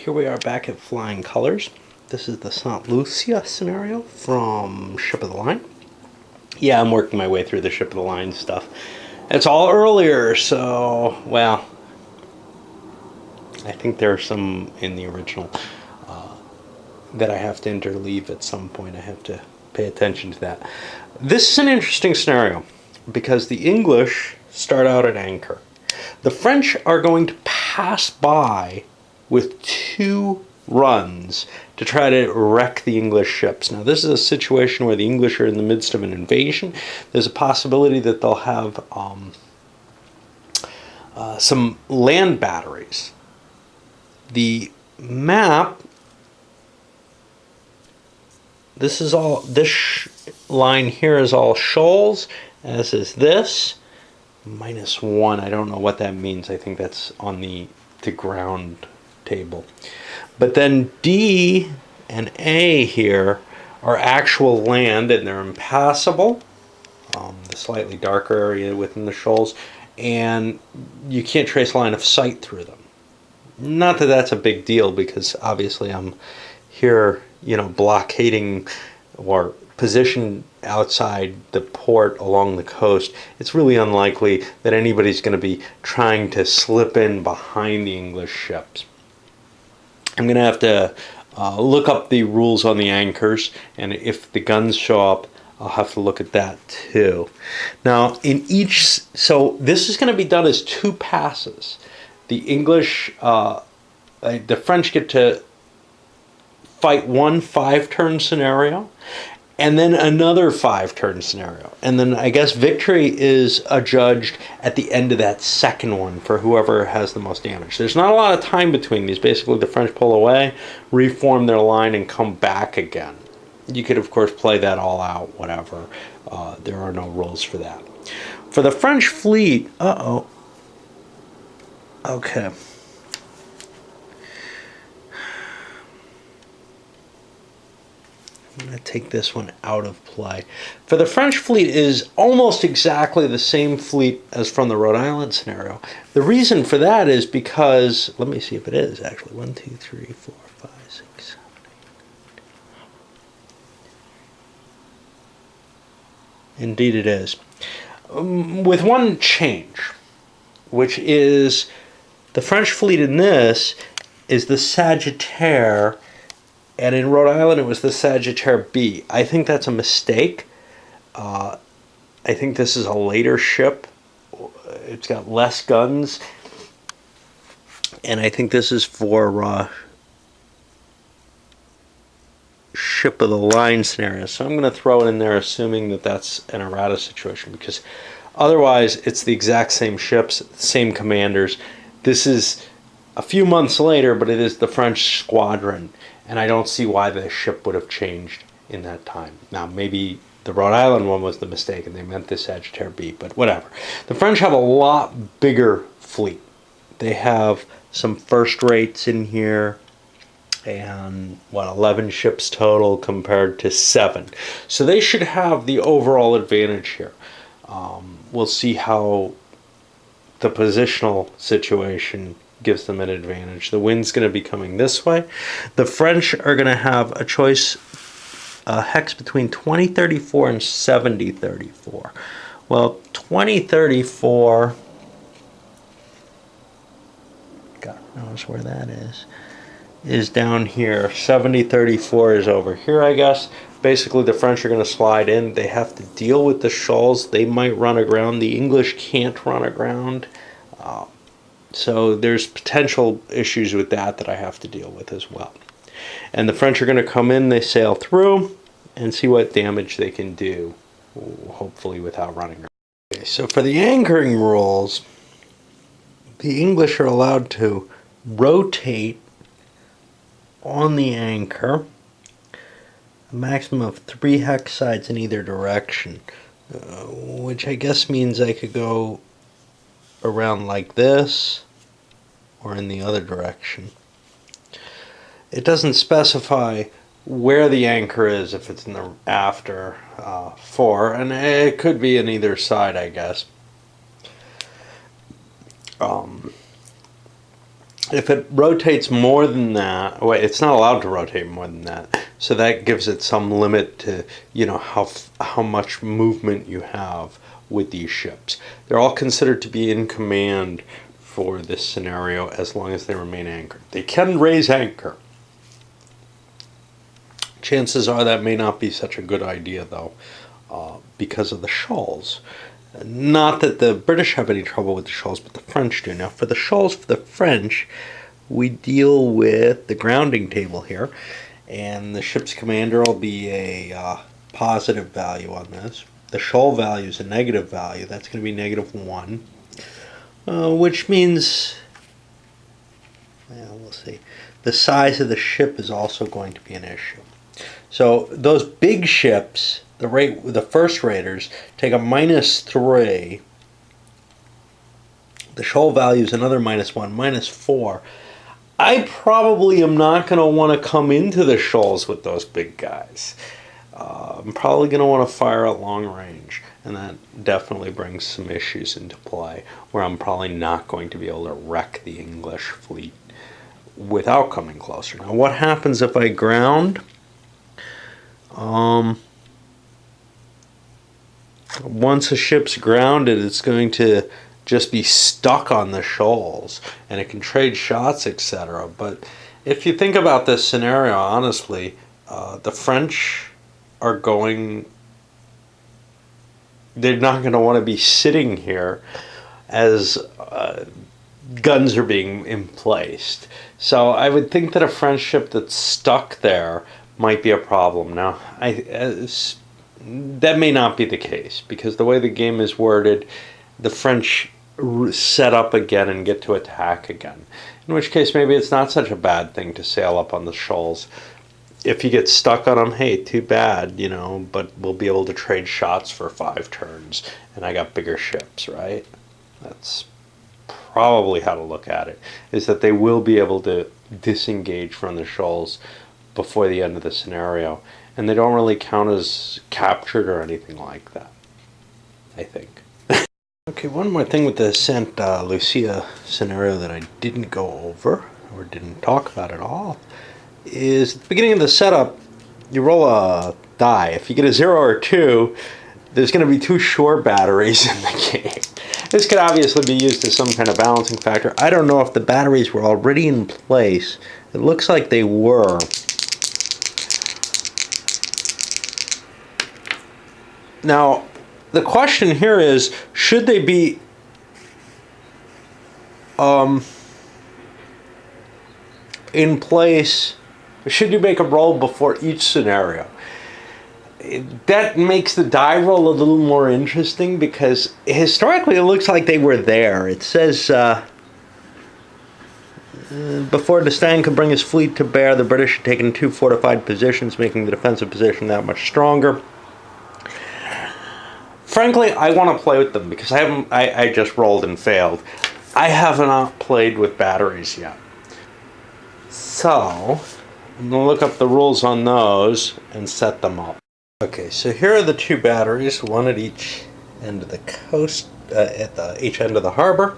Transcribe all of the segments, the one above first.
here we are back at Flying Colors. This is the St. Lucia scenario from Ship of the Line. Yeah, I'm working my way through the Ship of the Line stuff. It's all earlier, so, well, I think there are some in the original that I have to interleave at some point. I have to pay attention to that. This is an interesting scenario because the English start out at anchor. The French are going to pass by with 2 runs to try to wreck the English ships. Now, this is a situation where the English are in the midst of an invasion. There's a possibility that they'll have some land batteries. The map, this line here is all shoals, as is this. -1, I don't know what that means. I think that's on the ground table. But then D and A here are actual land, and they're impassable. The slightly darker area within the shoals, and you can't trace line of sight through them. Not that that's a big deal, because obviously I'm here, blockading or positioned outside the port along the coast. It's really unlikely that anybody's going to be trying to slip in behind the English ships. I'm going to have to look up the rules on the anchors, and if the guns show up, I'll have to look at that too. Now, so this is going to be done as 2 passes. The English, the French get to fight 1 5-turn scenario, and then another 5-turn scenario. And then I guess victory is adjudged at the end of that second one for whoever has the most damage. There's not a lot of time between these. Basically, the French pull away, reform their line, and come back again. You could, of course, play that all out, whatever. There are no rules for that. For the French fleet, okay. I'm going to take this one out of play. For the French fleet is almost exactly the same fleet as from the Rhode Island scenario. The reason for that is because, let me see if it is actually, 1, 2, 3, 4, 5, 6, 7, 8. Indeed it is. With one change, which is the French fleet in this is the Sagittaire, and in Rhode Island, it was the Sagittaire B. I think that's a mistake. I think this is a later ship. It's got less guns. And I think this is for Ship of the Line scenario. So I'm going to throw it in there, assuming that that's an errata situation, because otherwise it's the exact same ships, same commanders. This is a few months later, but it is the French squadron. And I don't see why the ship would have changed in that time. Now, maybe the Rhode Island one was the mistake and they meant the Sagittaire B, but whatever. The French have a lot bigger fleet. They have some first rates in here, and 11 ships total compared to 7. So they should have the overall advantage here. We'll see how the positional situation gives them an advantage. The wind's going to be coming this way. The French are going to have a choice, hex between 2034 and 7034. Well, 2034, God knows where that is down here. 7034 is over here, I guess. Basically, the French are going to slide in. They have to deal with the shoals. They might run aground. The English can't run aground. So there's potential issues with that I have to deal with as well. And the French are going to come in, they sail through, and see what damage they can do, hopefully without running around. Okay, so for the anchoring rules, the English are allowed to rotate on the anchor, a maximum of 3 hex sides in either direction, which I guess means I could go around like this or in the other direction. It doesn't specify where the anchor is, if it's in the after fore, and it could be in either side, I guess. If it rotates more than that, well, it's not allowed to rotate more than that. So that gives it some limit to, how much movement you have with these ships. They're all considered to be in command for this scenario as long as they remain anchored. They can raise anchor. Chances are that may not be such a good idea, though, because of the shoals. Not that the British have any trouble with the shoals, but the French do. Now, for the shoals for the French, we deal with the grounding table here, and the ship's commander will be a positive value on this. The shoal value is a negative value. That's going to be -1, which means, we'll see. The size of the ship is also going to be an issue. So those big ships, the first raters, take a -3. The shoal value is another -1, -4. I probably am not going to want to come into the shoals with those big guys. I'm probably going to want to fire at long range, and that definitely brings some issues into play, where I'm probably not going to be able to wreck the English fleet without coming closer. Now, what happens if I ground? Once a ship's grounded, it's going to just be stuck on the shoals, and it can trade shots, etc. But if you think about this scenario, honestly, the French are they're not going to want to be sitting here as guns are being emplaced. So I would think that a French ship that's stuck there might be a problem. Now, that may not be the case, because the way the game is worded, the French set up again and get to attack again. In which case, maybe it's not such a bad thing to sail up on the shoals. If you get stuck on them, hey, too bad, but we'll be able to trade shots for 5 turns, and I got bigger ships, right? That's probably how to look at it, is that they will be able to disengage from the shoals before the end of the scenario, and they don't really count as captured or anything like that, I think. Okay, one more thing with the St. Lucia scenario that I didn't go over, or didn't talk about at all, is at the beginning of the setup, you roll a die. If you get a 0 or 2, there's going to be 2 shore batteries in the game. This could obviously be used as some kind of balancing factor. I don't know if the batteries were already in place. It looks like they were. Now, the question here is, should they be in place? Should you make a roll before each scenario? That makes the die roll a little more interesting, because historically it looks like they were there. It says, before D'Estaing could bring his fleet to bear, the British had taken 2 fortified positions, making the defensive position that much stronger. Frankly, I want to play with them, because I just rolled and failed. I have not played with batteries yet. So, I'm going to look up the rules on those and set them up. Okay, so here are the 2 batteries, one at each end of the coast, at each end of the harbor.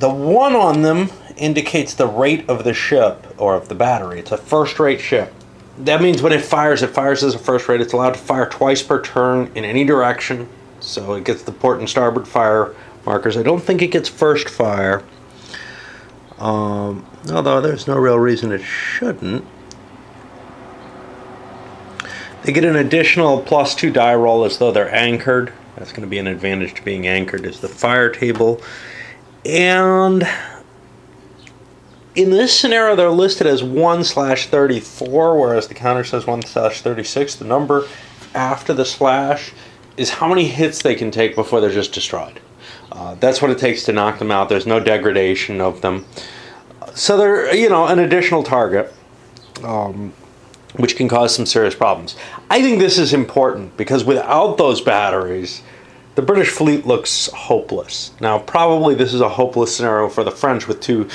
The one on them indicates the rate of the ship, or of the battery. It's a first-rate ship. That means when it fires as a first rate. It's allowed to fire twice per turn in any direction. So it gets the port and starboard fire markers. I don't think it gets first fire. Although there's no real reason it shouldn't. They get an additional +2 die roll as though they're anchored. That's going to be an advantage to being anchored, is the fire table. And in this scenario, they're listed as 1/34, whereas the counter says 1/36. The number after the slash is how many hits they can take before they're just destroyed. That's what it takes to knock them out. There's no degradation of them. So they're, an additional target, which can cause some serious problems. I think this is important, because without those batteries, the British fleet looks hopeless. Now, probably this is a hopeless scenario for the French with 2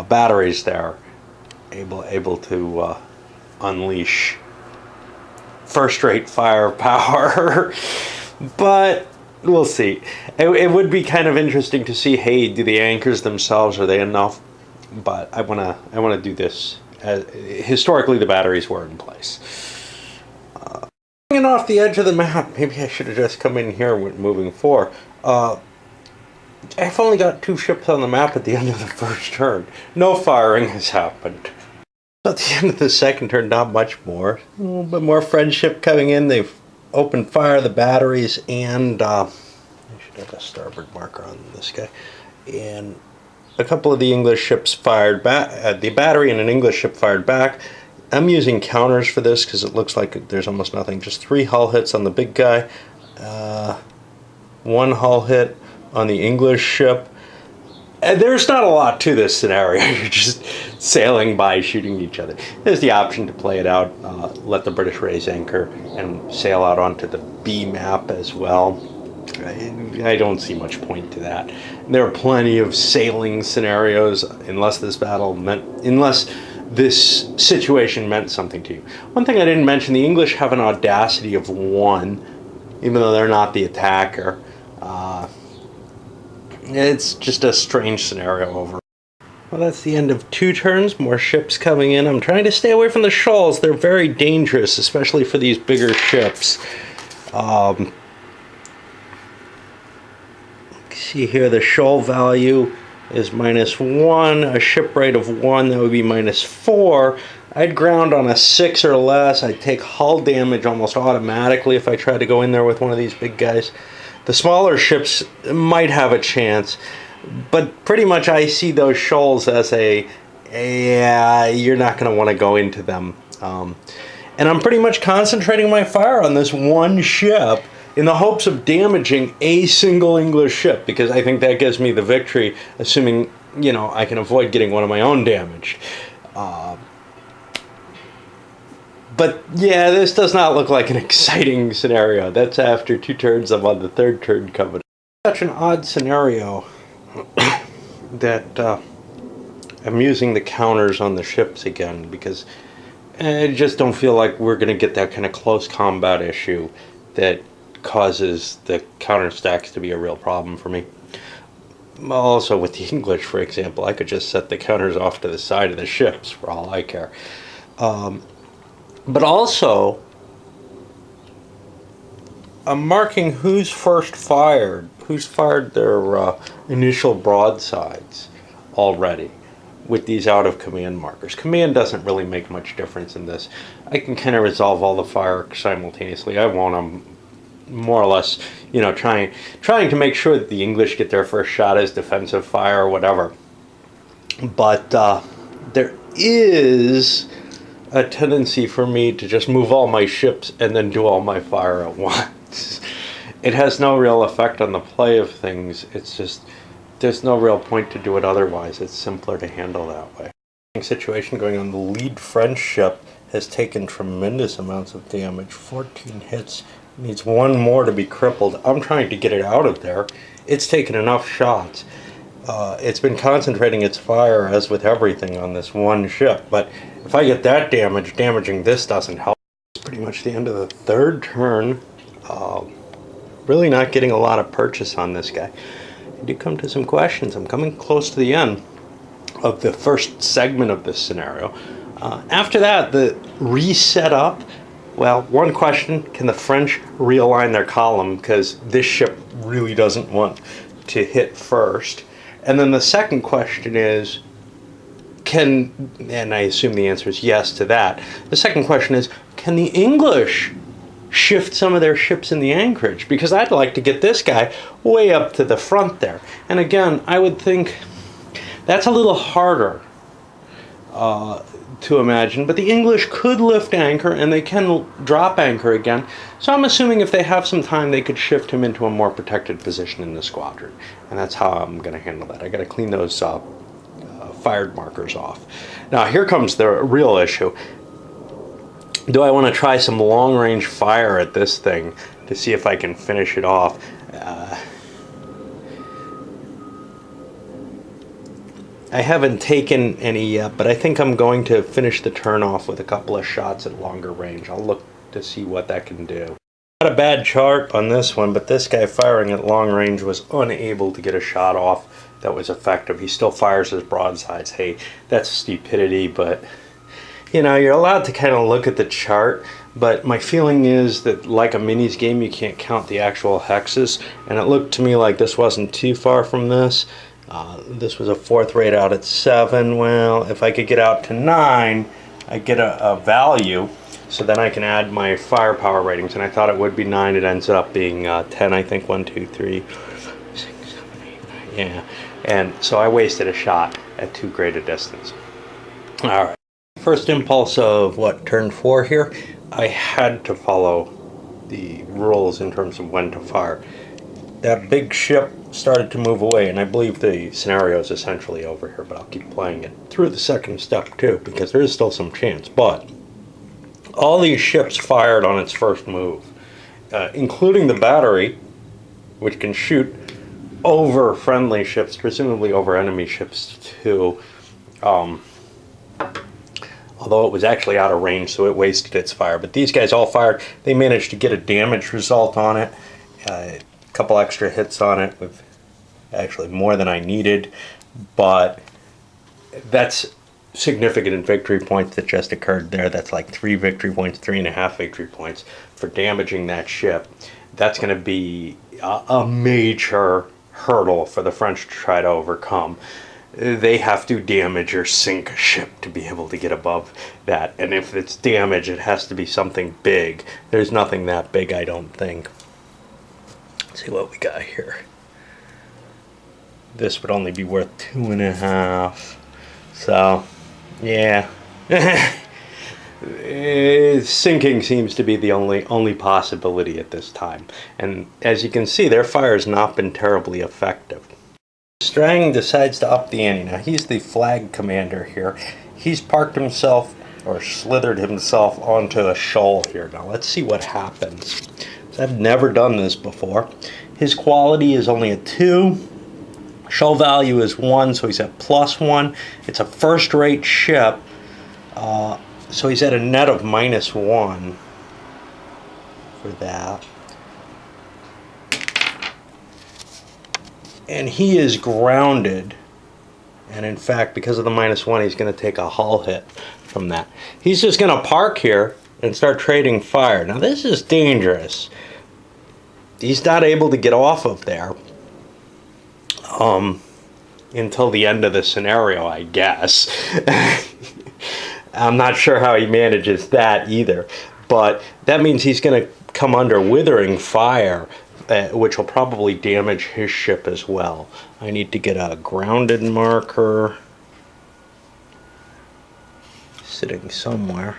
batteries there, able to unleash first-rate firepower. But we'll see. It would be kind of interesting to see, hey, do the anchors themselves, are they enough? But I wanna do this. Historically, the batteries were in place. Hanging off the edge of the map, maybe I should have just come in here with moving 4. I've only got 2 ships on the map at the end of the first turn. No firing has happened. At the end of the second turn, not much more. A little bit more friendship coming in. They've opened fire, the batteries, and I should have a starboard marker on this guy. And a couple of the English ships fired back. The battery and an English ship fired back. I'm using counters for this because it looks like there's almost nothing. Just 3 hull hits on the big guy. 1 hull hit on the English ship. And there's not a lot to this scenario. You're just sailing by, shooting each other. There's the option to play it out, let the British raise anchor, and sail out onto the B map as well. I don't see much point to that. There are plenty of sailing scenarios, unless this situation meant something to you. One thing I didn't mention, the English have an audacity of 1, even though they're not the attacker. It's just a strange scenario overall. Well, that's the end of 2 turns. More ships coming in. I'm trying to stay away from the shoals. They're very dangerous, especially for these bigger ships. See here, the shoal value is -1. A ship rate of 1, that would be -4. I'd ground on a 6 or less. I'd take hull damage almost automatically if I tried to go in there with one of these big guys. The smaller ships might have a chance, but pretty much I see those shoals as you're not going to want to go into them. And I'm pretty much concentrating my fire on this 1 ship in the hopes of damaging a single English ship, because I think that gives me the victory, assuming, I can avoid getting one of my own damaged. But yeah, this does not look like an exciting scenario. That's after 2 turns. I'm on the 3rd turn coming. Such an odd scenario that I'm using the counters on the ships again, because I just don't feel like we're going to get that kind of close combat issue that causes the counter stacks to be a real problem for me. Also with the English, for example, I could just set the counters off to the side of the ships for all I care. But also, I'm marking who's first fired, who's fired their initial broadsides already with these out of command markers. Command doesn't really make much difference in this. I can kind of resolve all the fire simultaneously. I want them more or less, trying to make sure that the English get their first shot as defensive fire or whatever. But there is a tendency for me to just move all my ships and then do all my fire at once. It has no real effect on the play of things. It's just, there's no real point to do it otherwise. It's simpler to handle that way. Situation going on, the lead French ship has taken tremendous amounts of damage. 14 hits, needs 1 more to be crippled. I'm trying to get it out of there. It's taken enough shots. It's been concentrating its fire, as with everything, on this 1 ship, but if I get that damage, damaging this doesn't help. It's pretty much the end of the 3rd turn. Really not getting a lot of purchase on this guy. I do come to some questions. I'm coming close to the end of the first segment of this scenario. After that, the reset up. Well, one question, can the French realign their column, because this ship really doesn't want to hit first. And then the second question is, and I assume the answer is yes to that. The second question is, can the English shift some of their ships in the anchorage? Because I'd like to get this guy way up to the front there. And again, I would think that's a little harder to imagine, but the English could lift anchor and they can drop anchor again. So I'm assuming if they have some time, they could shift him into a more protected position in the squadron. And that's how I'm going to handle that. I got to clean those fired markers off. Now here comes the real issue. Do I want to try some long-range fire at this thing to see if I can finish it off? I haven't taken any yet, but I think I'm going to finish the turn off with a couple of shots at longer range. I'll look to see what that can do. Not a bad chart on this one, but this guy firing at long range was unable to get a shot off that was effective. He still fires his broadsides. Hey, that's stupidity, but you know, you're allowed to kind of look at the chart, but my feeling is that like a minis game, you can't count the actual hexes, and it looked to me like this wasn't too far from this. This was a fourth rate out at 7. Well, if I could get out to 9, I'd get a value. So then I can add my firepower ratings, and I thought it would be 9. It ends up being 10, I think. 1, 2, 3, 6, 7, 8, 9. Yeah, and so I wasted a shot at too great a distance. All right. First impulse of what, turn 4 here, I had to follow the rules in terms of when to fire. That big ship started to move away, and I believe the scenario is essentially over here, but I'll keep playing it through the second step too, because there is still some chance. But all these ships fired on its first move, including the battery, which can shoot over friendly ships, presumably over enemy ships too. Although it was actually out of range, so it wasted its fire. But these guys all fired. They managed to get a damage result on it, a couple extra hits on it, with actually more than I needed. But that's significant victory points that just occurred there. That's like 3 victory points, 3.5 victory points for damaging that ship. That's going to be a major hurdle for the French to try to overcome. They have to damage or sink a ship to be able to get above that. And if it's damage, it has to be something big. There's nothing that big, I don't think. Let's see what we got here. This would only be worth 2.5. So, yeah. Sinking seems to be the only possibility at this time. And as you can see, their fire has not been terribly effective. Strang decides to up the ante. Now, he's the flag commander here. He's parked himself, or slithered himself, onto a shoal here. Now, let's see what happens. I've never done this before. His quality is only a 2. Shoal value is 1, so he's at +1. It's a first-rate ship, so he's at a net of -1 for that. And he is grounded, and in fact, because of the -1, he's going to take a hull hit from that. He's just going to park here and start trading fire. Now, this is dangerous. He's not able to get off of there until the end of the scenario, I guess. I'm not sure how he manages that either, but that means he's going to come under withering fire, which will probably damage his ship as well. I need to get a grounded marker sitting somewhere.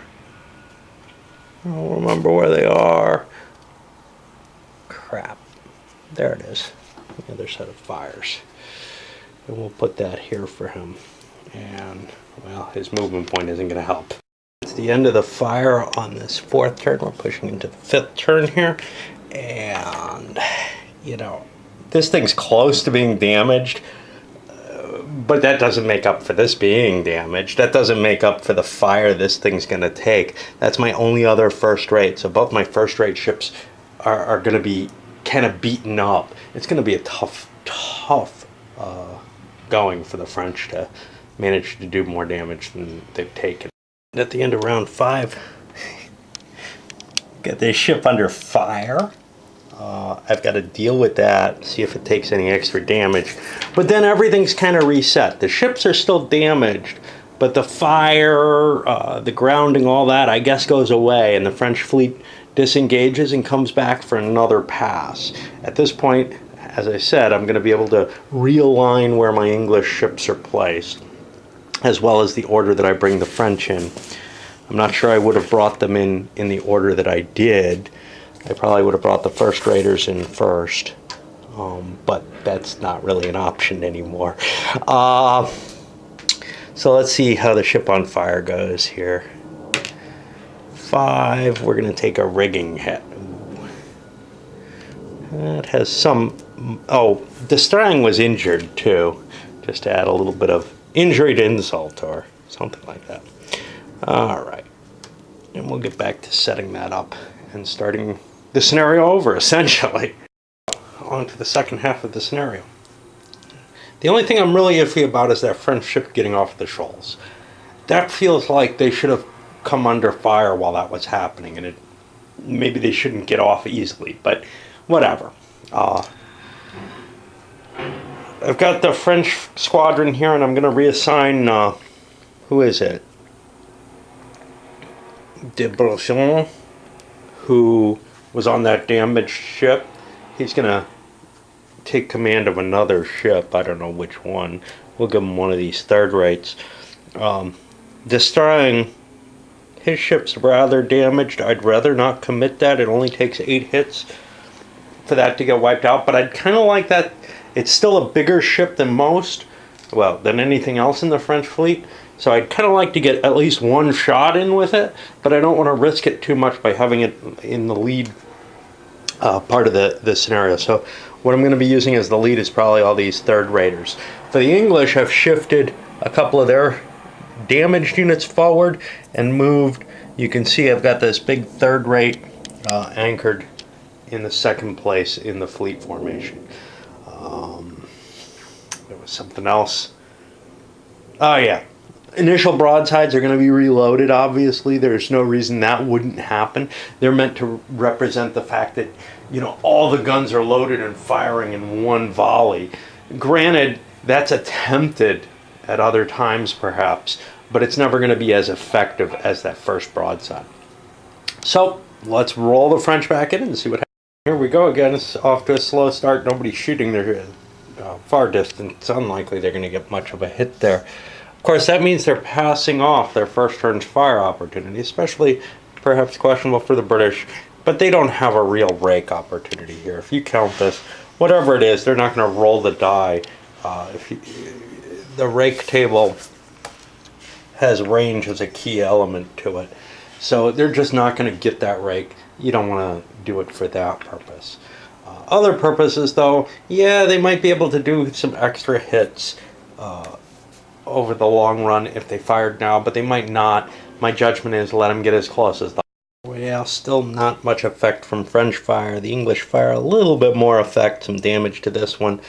I don't remember where they are. Crap. There it is. The other set of fires. And we'll put that here for him. And, well, his movement point isn't going to help. It's the end of the fire on this 4th turn. We're pushing into the 5th turn here. And, you know, this thing's close to being damaged, but that doesn't make up for this being damaged. That doesn't make up for the fire this thing's going to take. That's my only other first rate. So both my first rate ships are going to be kind of beaten up. It's going to be a tough going for the French to manage to do more damage than they've taken. At the end of round 5, got this ship under fire. I've got to deal with that, see if it takes any extra damage. But then everything's kind of reset. The ships are still damaged, but the fire, the grounding, all that, I guess goes away, and the French fleet disengages and comes back for another pass. At this point, as I said, I'm going to be able to realign where my English ships are placed, as well as the order that I bring the French in. I'm not sure I would have brought them in the order that I did. I probably would have brought the first raiders in first, but that's not really an option anymore. So let's see how the ship on fire goes here. 5, we're going to take a rigging hit. That has some... Oh, the Strang was injured too, just to add a little bit of injury to insult or something like that. All right, and we'll get back to setting that up and starting the scenario over, essentially. On to the second half of the scenario. The only thing I'm really iffy about is that French ship getting off the shoals. That feels like they should have come under fire while that was happening, and maybe they shouldn't get off easily, but whatever. I've got the French squadron here, and I'm going to reassign, who is it? De Brosson, who was on that damaged ship. He's going to take command of another ship. I don't know which one. We'll give him one of these third rates. Destroying his ship's rather damaged. I'd rather not commit that. It only takes 8 hits for that to get wiped out, but I'd kind of like that. It's still a bigger ship than most, well, than anything else in the French fleet, so I'd kind of like to get at least one shot in with it, but I don't want to risk it too much by having it in the lead part of the scenario. So what I'm going to be using as the lead is probably all these third raters. For the English, I've shifted a couple of their damaged units forward and moved. You can see I've got this big third rate anchored in the second place in the fleet formation. There was something else. Oh yeah, initial broadsides are going to be reloaded. Obviously, there's no reason that wouldn't happen. They're meant to represent the fact that, you know, all the guns are loaded and firing in one volley. Granted, that's attempted at other times perhaps, but it's never going to be as effective as that first broadside. So let's roll the French back in and see what happens. Here we go again. It's off to a slow start. Nobody's shooting their far distance. It's unlikely they're going to get much of a hit there. Of course, that means they're passing off their first turn's fire opportunity, especially perhaps questionable for the British, but they don't have a real rake opportunity here. If you count this, whatever it is, they're not going to roll the die. The rake table has range as a key element to it, so they're just not going to get that rake. You don't want to do it for that purpose. Other purposes, though, yeah, they might be able to do some extra hits over the long run if they fired now, but they might not. My judgment is let them get as close as that. Well, still not much effect from French fire. The English fire a little bit more effect, some damage to this one.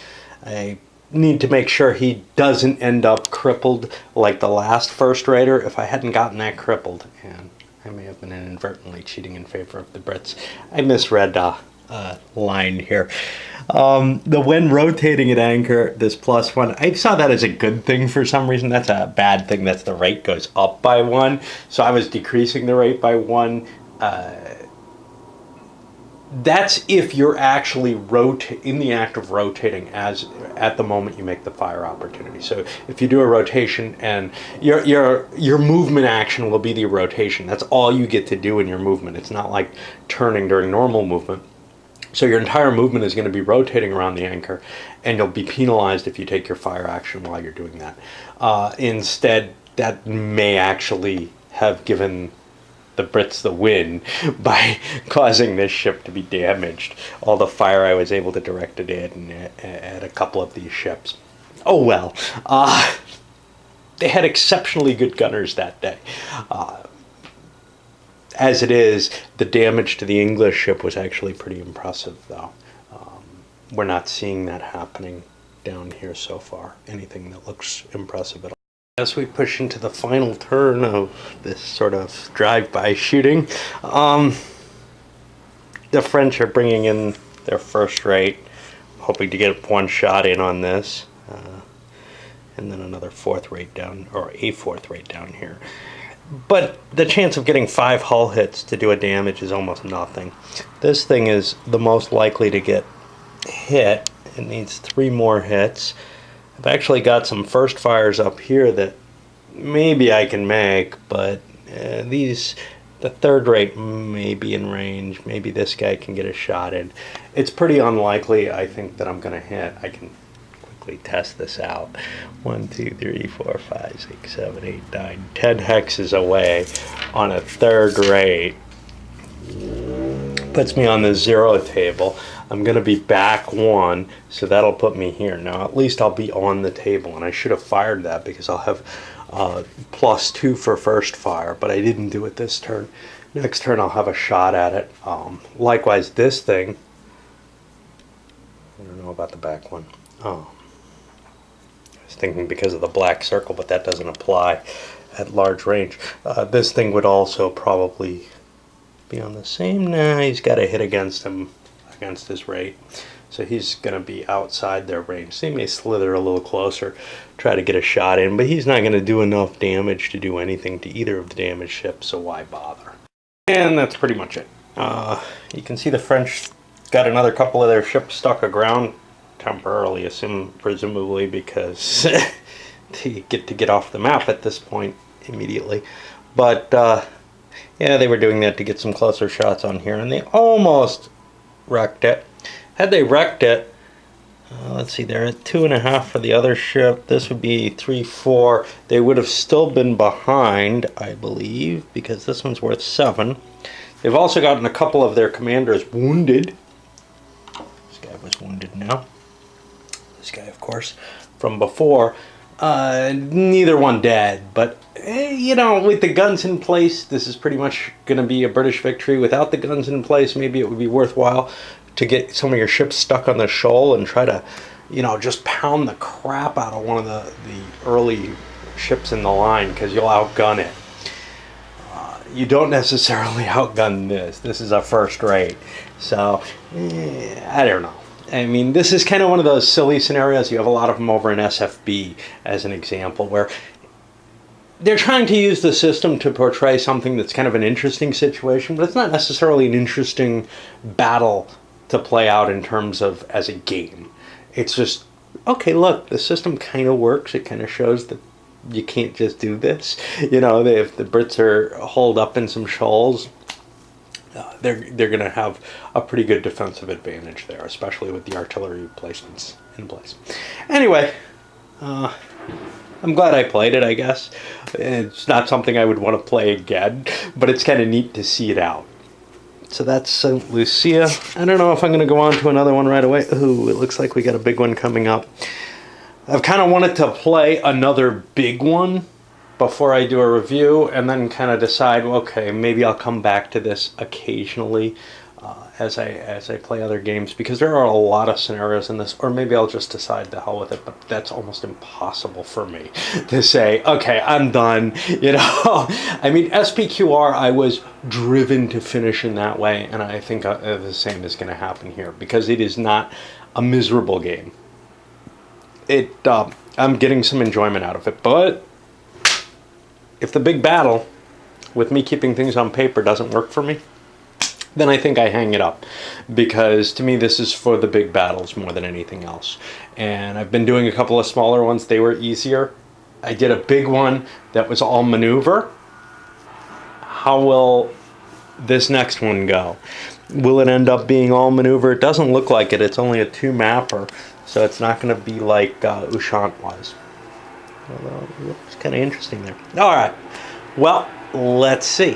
I need to make sure he doesn't end up crippled like the last first raider. If I hadn't gotten that crippled, and I may have been inadvertently cheating in favor of the Brits. I misread line here. The when rotating at anchor, this +1, I saw that as a good thing for some reason. That's a bad thing. That's the rate goes up by 1. So I was decreasing the rate by 1. That's if you're actually in the act of rotating at the moment you make the fire opportunity. So if you do a rotation and your movement action will be the rotation. That's all you get to do in your movement. It's not like turning during normal movement. So your entire movement is going to be rotating around the anchor, and you'll be penalized if you take your fire action while you're doing that. Instead, that may actually have given the Brits the win by causing this ship to be damaged. All the fire I was able to direct it in at a couple of these ships. Oh well. They had exceptionally good gunners that day. As it is, the damage to the English ship was actually pretty impressive, though. We're not seeing that happening down here so far. Anything that looks impressive at all. As we push into the final turn of this sort of drive-by shooting, the French are bringing in their first rate, hoping to get one shot in on this, and then another fourth rate down, or a fourth rate down here. But the chance of getting 5 hull hits to do a damage is almost nothing. This thing is the most likely to get hit. It needs 3 more hits. I've actually got some first fires up here that maybe I can make, but the third rate may be in range. Maybe this guy can get a shot in. It's pretty unlikely, I think, that I'm going to hit. I can quickly test this out. 1, 2, 3, 4, 5, 6, 7, 8, 9, 10 hexes away on a third rate. Puts me on the 0 table. I'm going to be back 1, so that'll put me here. Now, at least I'll be on the table, and I should have fired that because I'll have +2 for first fire, but I didn't do it this turn. next turn I'll have a shot at it. Likewise, this thing, I don't know about the back one. I was thinking because of the black circle, but that doesn't apply at large range. This thing would also probably be on the same. Nah, he's got a hit against him, against his rate. So he's going to be outside their range. So he may slither a little closer, try to get a shot in, but he's not going to do enough damage to do anything to either of the damaged ships, so why bother? And that's pretty much it. You can see the French got another couple of their ships stuck aground temporarily, presumably because they get off the map at this point immediately. But yeah, they were doing that to get some closer shots on here, and they almost wrecked it. Had they wrecked it, let's see, they're at 2.5 for the other ship. This would be 3, 4. They would have still been behind, I believe, because this one's worth 7. They've also gotten a couple of their commanders wounded. This guy was wounded now. This guy, of course, from before. Neither one dead, but you know, with the guns in place, this is pretty much going to be a British victory. Without the guns in place, maybe it would be worthwhile to get some of your ships stuck on the shoal and try to, you know, just pound the crap out of one of the early ships in the line, because you'll outgun it. You don't necessarily outgun this. This is a first rate. So, I don't know. I mean, this is kind of one of those silly scenarios. You have a lot of them over in SFB as an example, where they're trying to use the system to portray something that's kind of an interesting situation, but it's not necessarily an interesting battle to play out in terms of as a game. It's just, okay, look, the system kind of works. It kind of shows that you can't just do this. You know, if the Brits are holed up in some shoals, they're going to have a pretty good defensive advantage there, especially with the artillery placements in place. Anyway, I'm glad I played it, I guess. It's not something I would want to play again, but it's kind of neat to see it out. So that's St. Lucia. I don't know if I'm going to go on to another one right away. Ooh, it looks like we got a big one coming up. I've kind of wanted to play another big one before I do a review, and then kind of decide, okay, maybe I'll come back to this occasionally as I play other games, because there are a lot of scenarios in this. Or maybe I'll just decide the hell with it, but that's almost impossible for me to say, okay, I'm done, you know. I mean, SPQR, I was driven to finish in that way, and I think the same is going to happen here, because it is not a miserable game. I'm getting some enjoyment out of it, but if the big battle with me keeping things on paper doesn't work for me, then I think I hang it up, because to me this is for the big battles more than anything else. And I've been doing a couple of smaller ones. They were easier. I did a big one that was all maneuver. How will this next one go? Will it end up being all maneuver? It doesn't look like it. It's only a 2-mapper, so it's not going to be like Ushant was. Although it's kind of interesting there. All right. Well, let's see.